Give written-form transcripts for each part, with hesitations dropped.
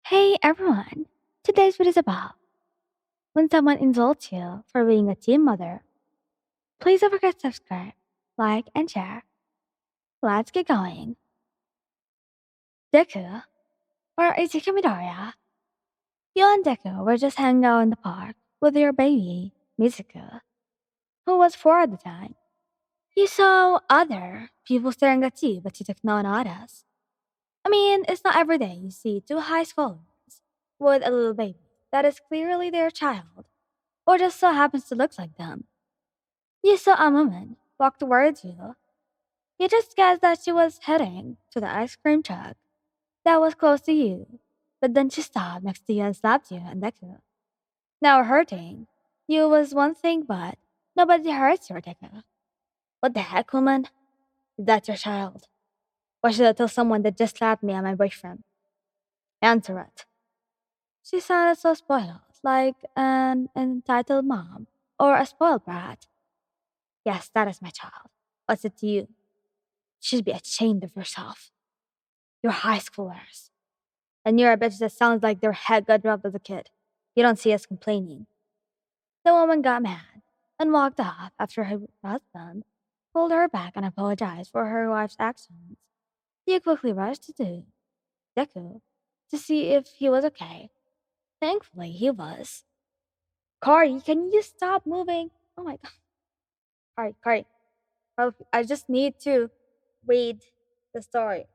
Hey everyone! Today's video is about when someone insults you for being a teen mother. Please don't forget to subscribe, like, and share. Let's get going. Deku, or Izuku Midoriya, you and Deku were just hanging out in the park with your baby, Mizuku, who was 4 at the time. You saw other people staring at you, but you took no notice. I mean, it's not every day you see two high schoolers with a little baby that is clearly their child, or just so happens to look like them. You saw a woman walk towards you. You just guessed that she was heading to the ice cream truck that was close to you, but then she stopped next to you and slapped you and Deku. Now hurting you was one thing, but nobody hurts your Deku. What the heck, woman? Is that your child? Or should I tell someone that just slapped me and my boyfriend? Answer it. She sounded so spoiled, like an entitled mom or a spoiled brat. Yes, that is my child. What's it to you? You should be ashamed of yourself. You're high schoolers. And you're a bitch that sounds like their head got dropped as a kid. You don't see us complaining. The woman got mad and walked off after her husband pulled her back and apologized for her wife's actions. You quickly rushed to Deku to see if he was okay. Thankfully, he was. Kari, can you stop moving? Oh my god. Kari. Well, I just need to read the story.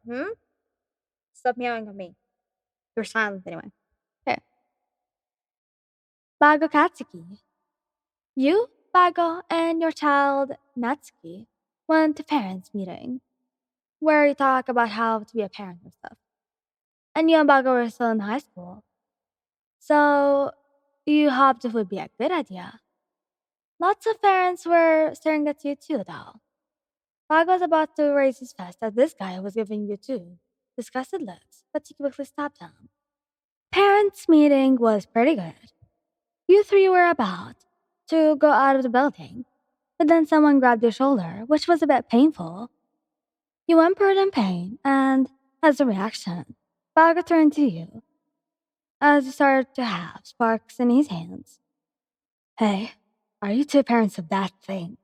Stop meowing at me. You're silent anyway. Okay. Bago Katsuki. You, Bago, and your child, Natsuki, went to parents' meeting where you talk about how to be a parent and stuff. And you and Bago were still in high school. So you hoped it would be a good idea. Lots of parents were staring at you too, though. Bago was about to raise his fist at this guy who was giving you two disgusted looks, but he quickly stopped him. Parents' meeting was pretty good. You three were about to go out of the building, but then someone grabbed your shoulder, which was a bit painful. You whimpered in pain, and as a reaction, Baga turned to you as he started to have sparks in his hands. Hey, are you two parents of that thing?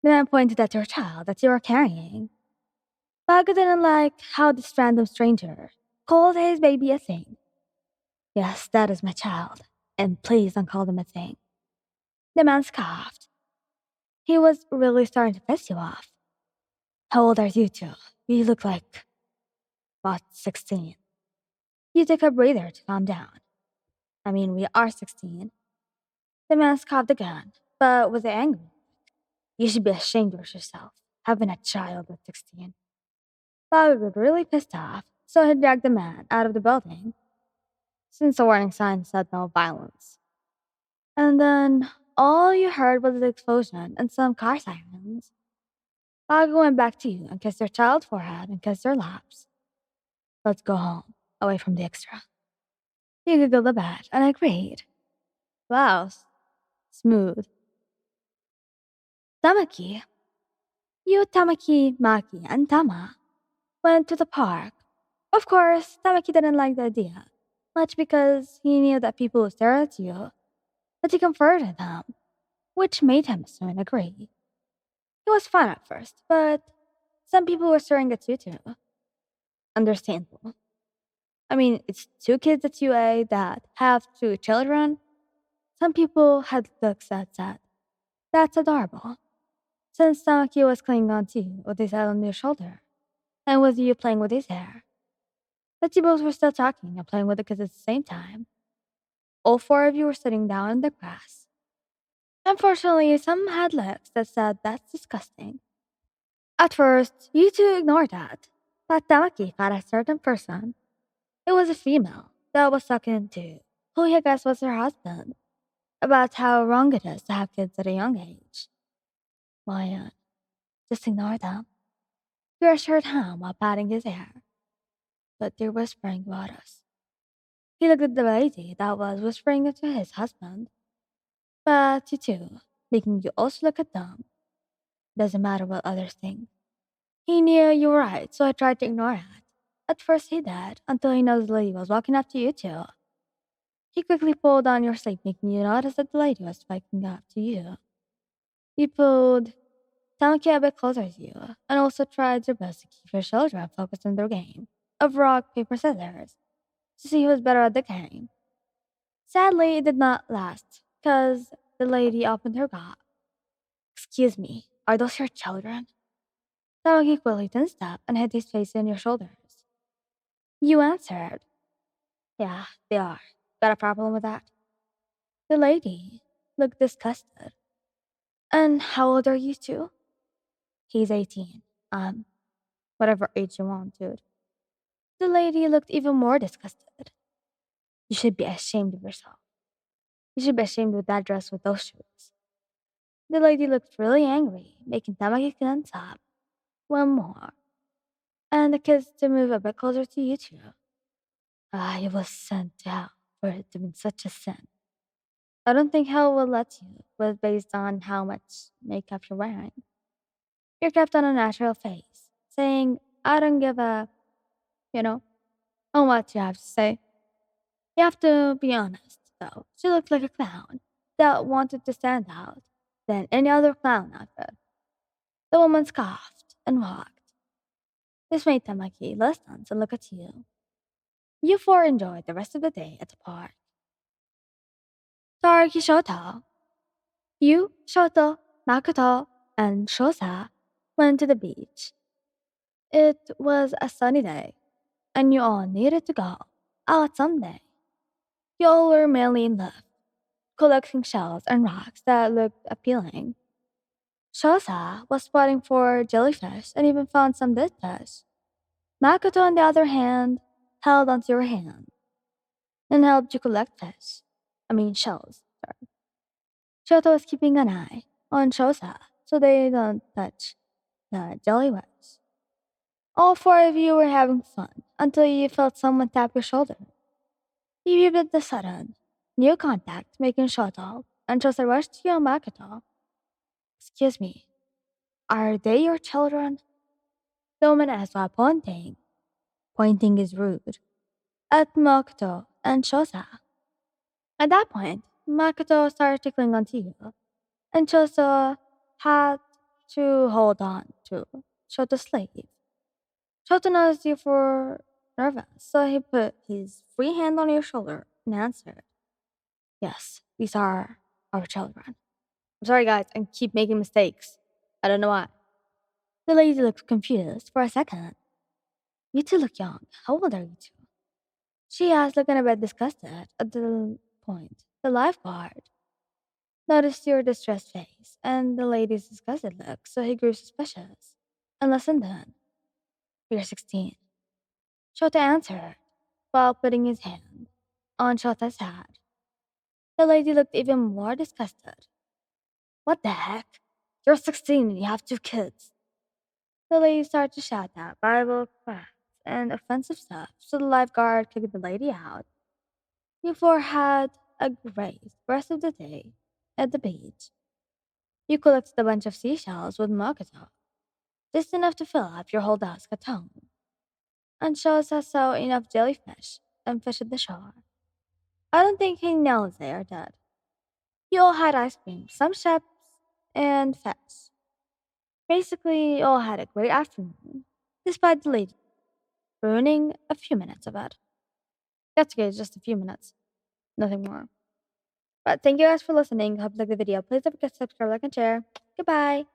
The man pointed at your child that you were carrying. Baga didn't like how this random stranger called his baby a thing. Yes, that is my child, and please don't call them a thing. The man scoffed. He was really starting to piss you off. How old are you two? You look like, what, 16? You took a breather to calm down. I mean, we are 16. The man scoffed again, but was angry. You should be ashamed of yourself, having a child at 16. Bobby was really pissed off, so he dragged the man out of the building, since the warning sign said no violence. And then all you heard was the explosion and some car sirens. Bobby went back to you and kissed your child's forehead and kissed their laps. Let's go home, away from the extra. You giggled a bit and agreed. Wow, smooth. Tamaki. You, Tamaki, Maki, and Tama went to the park. Of course, Tamaki didn't like the idea, much because he knew that people would stare at you, but he comforted him, which made him soon agree. It was fun at first, but some people were staring at you too. Understandable. I mean, it's two kids at UA that have two children. Some people had looks that said, that's adorable. Since Tamaki was clinging on to you with his head on your shoulder, and with you playing with his hair. But you both were still talking and playing with the kids at the same time. All four of you were sitting down in the grass. Unfortunately, some had looks that said that's disgusting. At first, you two ignored that, but Tamaki got a certain person. It was a female that was talking to who he guessed was her husband, about how wrong it is to have kids at a young age. Why, just ignore them. You assured him while patting his hair, but they're whispering about us. He looked at the lady that was whispering to his husband, but you too, making you also look at them. Doesn't matter what others think. He knew you were right, so I tried to ignore it. At first he did, until he noticed the lady was walking up to you two. He quickly pulled on your sleeve, making you notice that the lady was spiking up to you. He pulled Tamaki a bit closer to you, and also tried your best to keep your children focused on their game of rock, paper, scissors to see who was better at the game. Sadly, it did not last, because the lady opened her mouth. Excuse me, are those your children? Tamaki quickly tensed up and hid his face on your shoulders. You answered, yeah, they are. Got a problem with that? The lady looked disgusted. And how old are you two? He's 18. Whatever age you want, dude. The lady looked even more disgusted. You should be ashamed of yourself. You should be ashamed of that dress with those shoes. The lady looked really angry, making Tamaki tense up one more, and the kids to move a bit closer to you two. You was sent to hell for it to be such a sin. I don't think hell will let you, but based on how much makeup you're wearing. You're kept on a natural face, saying, I don't give a, you know, on what you have to say. You have to be honest, though. She looked like a clown that wanted to stand out than any other clown outfit. The woman scoffed and walked. This made Tamaki less tense and look at you. You four enjoyed the rest of the day at the park. Taraki Shoto, you, Shoto, Makoto, and Shosa went to the beach. It was a sunny day, and you all needed to go out someday. You all were mainly in love, collecting shells and rocks that looked appealing. Shosa was spotting for jellyfish and even found some dead fish. Makoto, on the other hand, held onto your hand and helped you collect fish. I mean, shells. Sorry. Shoto was keeping an eye on Shosa so they don't touch the jellyfish. All four of you were having fun until you felt someone tap your shoulder. You weaved at the sudden new contact, making Shoto and Shosa rush to you and Makoto. Excuse me, are they your children? The woman asked while pointing. Pointing is rude. At Makoto and Shosa. At that point, Makoto started tickling onto you, and Shosa had to hold on to Shoto's sleeve. Shoto noticed you were nervous, so he put his free hand on your shoulder and answered, yes, these are our children. I'm sorry, guys, I keep making mistakes. I don't know why. The lady looked confused for a second. You two look young. How old are you two? She asked, looking a bit disgusted at the point. The lifeguard noticed your distressed face and the lady's disgusted look, so he grew suspicious and listened in. You're 16. Shota answered while putting his hand on Shota's head. The lady looked even more disgusted. What the heck? You're 16 and you have two kids. The lady started to shout out Bible facts and offensive stuff, so the lifeguard kicked the lady out. You four had a great rest of the day at the beach. You collected a bunch of seashells with Makoto, just enough to fill up your whole desk at home, and Shosa saw enough jellyfish and fish at the shore. I don't think he knows they are dead. You all had ice cream, some chips, and fish. Basically, you all had a great afternoon, despite the lady ruining a few minutes of it. That's okay, just a few minutes, nothing more. But thank you guys for listening. Hope you liked the video. Please don't forget to subscribe, like, and share. Goodbye.